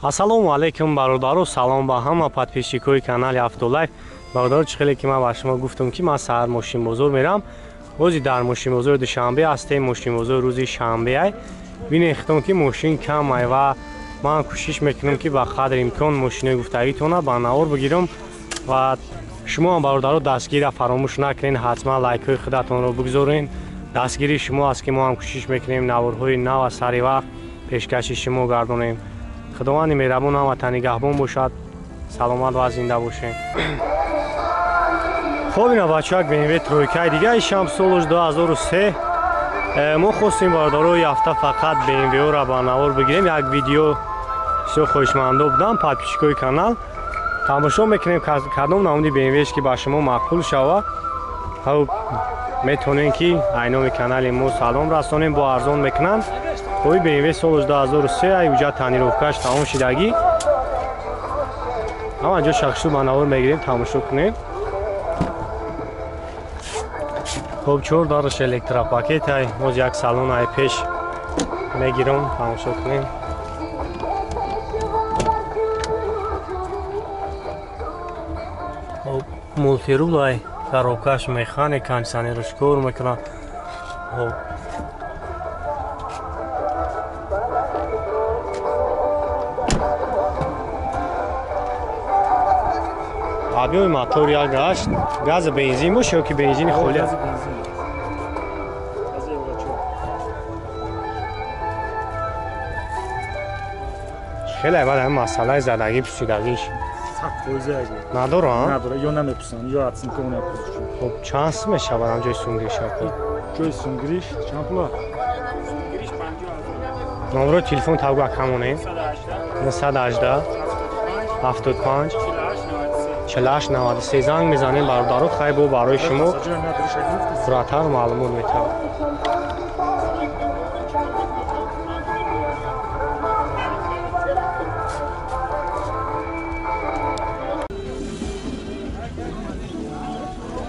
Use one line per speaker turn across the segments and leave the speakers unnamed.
Ассалому алайкум бародаро, салом ба ҳама подписчикои канали Автолайф. Бародаро чӣ хеле ки ман ба шумо гуфтам ки ман саҳар мошинбозор мерам. Ҳозир дар мошинбозори Душанбе ҳастем, мошинбозори рӯзи шанбе. Бинед худтон ки мошин кам ай ва ман кӯшиш мекунам ки ба қадри имкон мошинои гуфтагитона ба навор бигирам ва шумо ҳам бародаро дастгирра фаромӯш накунед, ҳатман лайкҳои худатонро бигзоред. Дастгири шумо аст ки мо ҳам кӯшиш мекунем наворҳои нав аз сари вақт пешкаши шумо гардонем. خداوند مهربون هموطن نگهبان باشد. سلامت و زنده باشین. خب اینا بچه‌ها BMW ترویکای دیگه شام سالش 2003 ما خواستیم باردارو یافته فقط BMW را با نوار بگیریم. یک ویدیو بسیار خوشمند بودم. подписчикои کانال تماشا میکنیم کدام نمونه BMWش که با شما معقول شود. خب میتونین که اینام کانال ما سلام رسانیم با ارزان میکنن. Ой BMW солаш 2003 ай уҷа танировкаш тамом шидагӣ. Ҳама ҷо шахшу ба навор мегирем, тамошо кунем. Хоб 4 дараш электропакет ай, моз як салон ай пеш мегирам, тамошо кунем. Хоб мултирул ай, коробкаш механик, кондиционераш кор мекунад. Хоб объёми мотор як гашт, гази бензин бош ё ки бензини холӣ? Гази бензин. Гази еврочо. Хеле бад ҳам масъалаи задагӣ пусидагиш. 100% агар. Надора? Надора, ё намепусанд, ё отсинка намепусанд. Хоб чанд сум мешавад ҳамҷои сунгириш? Ҷои сунгириш чанд пула? Сунгириш 50000. Номерои телефон тавга камоне? 918 75 48 93 занг мезанем бародаро, хай бо барои шумо фураттар маълумот метавад.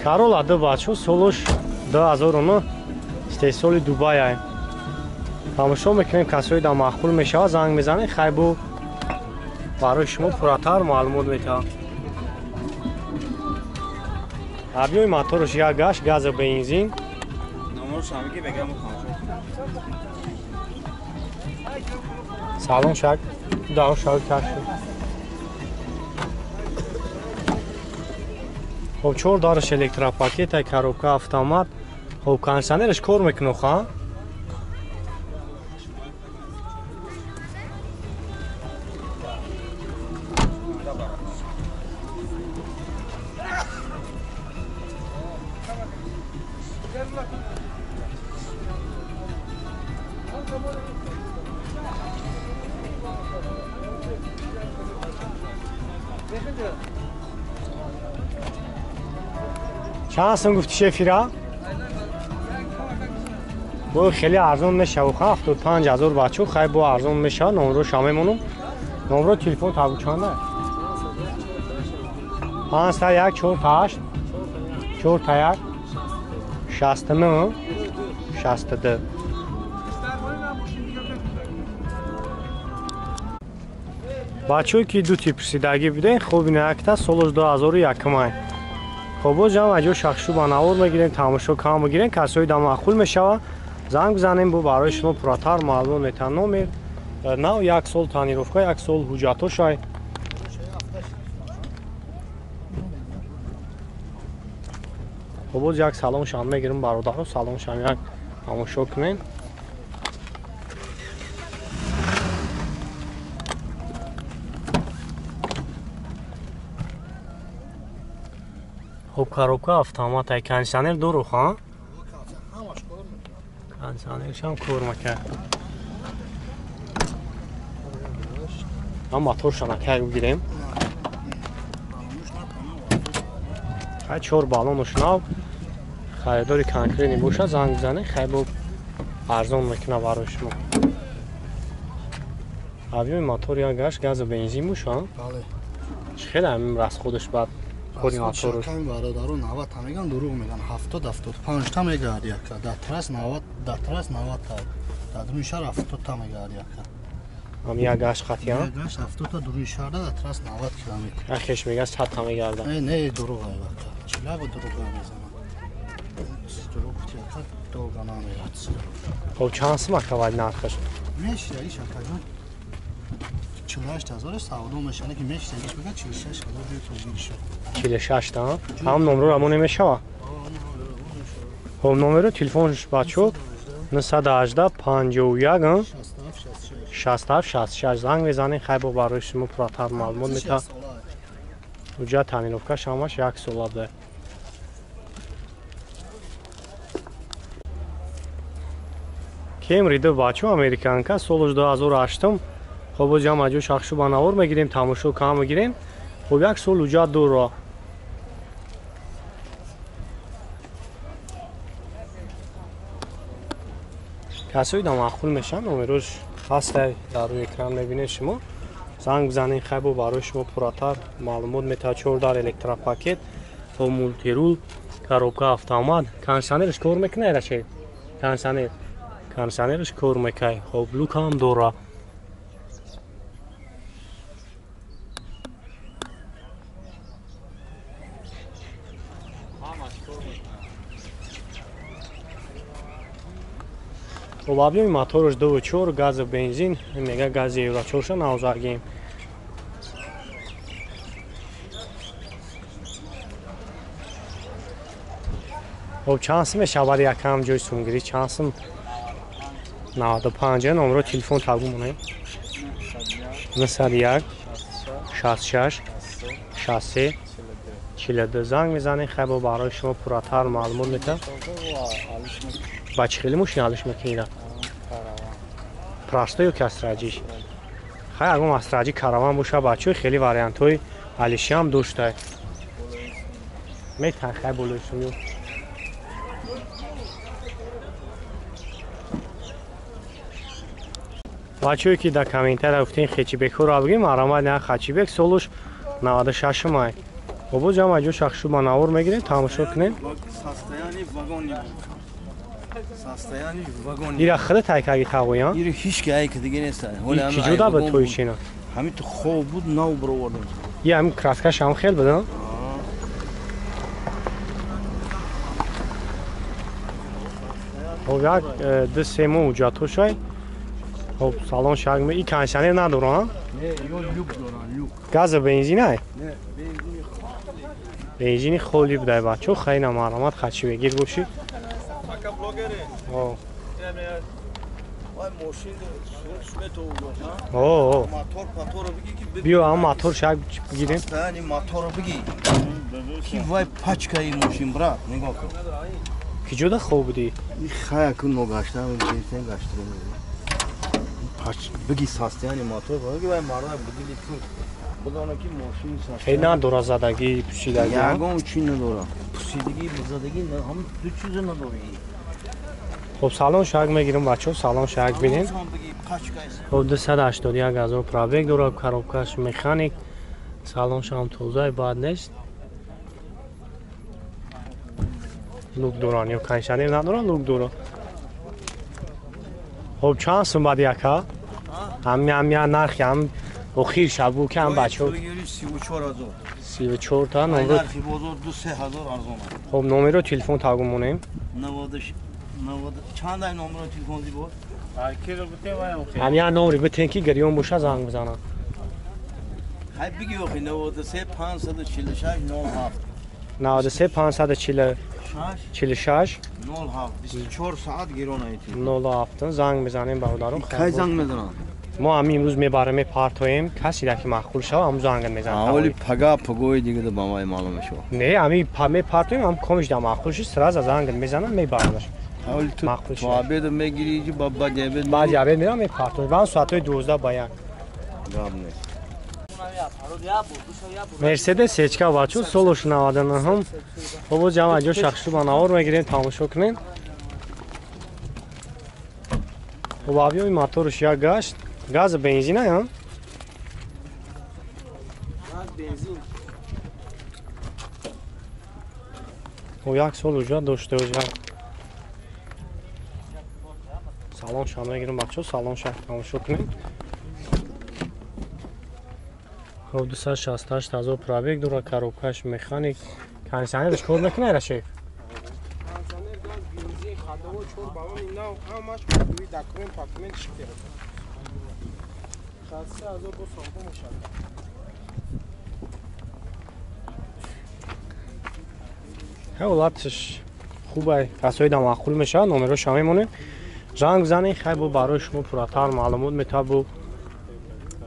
Карола ду бачо солош 2009 истеҳсоли Дубай ай. Тамошо мекунем касои да маъқул мешавад, занг мезанем, хай бо барои шумо фураттар маълумот метавад. объёми мотораш як гашт, гази бензин. Номерош ҳам ки бегам салон шак дао шак кашф. хоб 4 дараш электропакет ай, коробка автомат. хоб кондиционераш кор мекунад ха? چند سم گفتی شفیره؟ با خیلی ارزان میشه و 75000 بچه خیلی با ارزان میشه. نمره شما میمونم، نمره تلفن تابو چنده؟ 501 48 41 69 62. بچه‌ای که دو تیپ رسیدگی بودن خوب این اکتا سالش 2001 مای. خب باز جام اجو شخصو با نوار میگیرن، تماشا کام میگیرن، کسایی دم معقول میشوه زنگ بزنیم بو برای شما پراتر معلومات میتن. نمر نو یک سال تانیروفکا، یک سال حجتاش ای. خب باز یک سلام شام میگیرم برادرو، سلام شام یک تماشا کنین. خب коробка автомат ай, кондиционер дору ха? Кондиционерш ҳам кор мекард. ҳам моторшам акай бигирем. хай 4 баллонаш нав. харидори конкретни бошад, занг бизанед, хай бо арзон мекунад барои шумо. объёми мотор як гашт, гази бензин буш ха? бале. хеле ҳамин расходаш бад خودی موتور کمی برادرو 90 تا میگن دروغ میگن 70 75 تا میگه یک دترس 90 تا دادون شهر 70 تا میگه یک هم یک گاش خطی هم
گاش 70 تا دروی شهر ده تراس 90 کیلومتر
اخیش میگه 100 تا میگرده
نه دروغ وقت چلا با دروغ میزنم دروغ چقدر دوگانه میاد
خب چند سما کواید نرخش
میشه ایش کجا 48000 سعودو میشنه که میشه ایش بگه 46000 تو میشه
46 تا هم نمره رو نمیشه خب نمره تلفنش بچو 918 51 67 66 زنگ بزنین خیلی برای شما پراتر معلومات میتا اونجا تامینوفکا شاماش یک سولاب ده کیمری دو بچو امریکانکا سولش 2008 خب جام جو شخصو بناور میگیریم تماشا کام میگیریم خب یک سول اونجا دور را کسایی دا معقول میشن نمروش هست در روی اکران میبینید شما زنگ بزنین خیلی برای شما پراتر معلومات میتا 14 الکترا پاکت و مولتی رول коробка автомат кондиционерش کار میکنه رشید кондиционерش کار میکنه خب لوک هم داره خب объёми моторش 2.4 газ бензин мега газ евро 4 навзагим خب چانسم شبار یکم جای سونگری چانسم 95 نمره تلفن تقویم مونه 91 66 63 42 زنگ میزنه خیلی برای شما پراتر معلومات میتم بچه خیلی ماشین حالش میکنه پراسته یا کسراجیش خیلی اگه مسراجی کاروان باشه بچه خیلی واریانت های حالشی هم داشته میتن خیلی بلوشون بچه‌ای که در کامنتر گفتین خچی بک رو بگیم مرامت نه خچی بک سولش 96 ماه خب جام جو شخصو منور میگیرین تماشا کنین
ساستایانی واگن
ایرا خود تایکاگی تاویان
ایرو هیچ کی که دیگه نیست ولی
کی جدا به توی چینا
همین تو خوب بود نو برو وردم
یا هم کراسکاش هم خیلی بدن خب یک دو سه ماه اونجا تو شای خب سالن شاگ می کانشانر نداره ها
نه یو لوک دارن لوک
گاز بنزین نه
نه
بنزینی خولی بده بچه خیلی نمارمات خچی بگیر باشی اوه
وای ماشین سوت تو
اوه
موتور بگی که
بیو هم موتور شاگ بگیریم
یعنی موتور بگی کی وای پاچ کی ماشین برا نگاه کن
کی جدا خوب بودی
این خیلی کن نگاشتم این گاشتم پاچ بگی ساستیانی موتور بگی وای مارا بگی تو بدون که ماشین ساست
خیلی نداره زدگی پوشیدگی
یگان چی نداره پوشیدگی بزدگی نه هم دو چیز نداره
خب سالن شاگ میگیریم بچه سالن شاگ بینیم خب 281,000 پرابگ داره کاروبکاش مکانیک سالن شام توزای بعد نیست لوک دورانی و کانشانر نداره لوک داره خب چند سون بعد یکا هم نرخی هم اخیر شبو که هم بچه 34 تا نمره
نرخی بازار 2-3 هزار ارزانه
خب نمره تلفن تاگو مونیم
90 چند نمره تلفن زی بود
هم یا نمره بتین که گریون باشه زنگ بزنم
های بگی آخی 93 546 07
93 546
07 24 ساعت گیرون ایتی
07 زنگ بزنیم برادرم
کی زنگ میزنن
ما هم امروز میبریم پارتویم کسی را که مخول شد هم زنگ میزنم
ولی پگوی دیگه تو با ما معلوم شو
نه امی پارتویم هم کمش دم مخول شد سراز زنگ میزنم میبرمش
ولی تو عبید میگیری جو بابا دیابت
بعد عبید میرم پارتویم وان ساعت 12 باید
گام نیست
مرسدس هچکا بچو سولوش 99 هم خب جمع جو شخصی بناور میگیریم تماشا کنیم خب آبیوی موتورش یا گاز بنزین ها خب یک سال اونجا داشته اونجا سالن شام میگیریم بچه سالن شام تماشا کنیم خب 268,000 پرابیگ دور کاروکاش مکانیک کانسیونرش کار میکنه را شیف
Kansaner gaz benzin xadava çor balon inna hamaş kutuyu dakmen pakmen çıkıyor. Şahsi azor bu soğudu inşallah.
اولادش خوبه کسایی دم معقول میشه نمره شما میمونه زنگ بزنید خیلی بو برای شما پراتر معلومات میتاب بو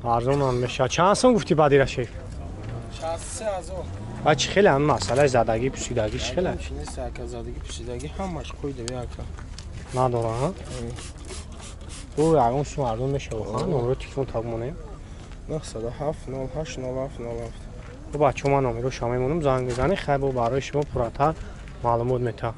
ارزون هم میشه چند سن گفتی بعدی را شیف
Şahsi azor.
بچه خیلی هم مسئله زدگی پوسیدگیش خیلی
Şimdi sakazadagi pişidagi hamaş koydu bir aka.
نداره ها او یعنی شما ارزون میشه بخواه نمره تیکون تاگ مونه
Naqsada haf 08 07 07.
و بچه ما نمره شما میمونم زنگ بزنید خیلی بو برای شما پراتر معلومات میتاب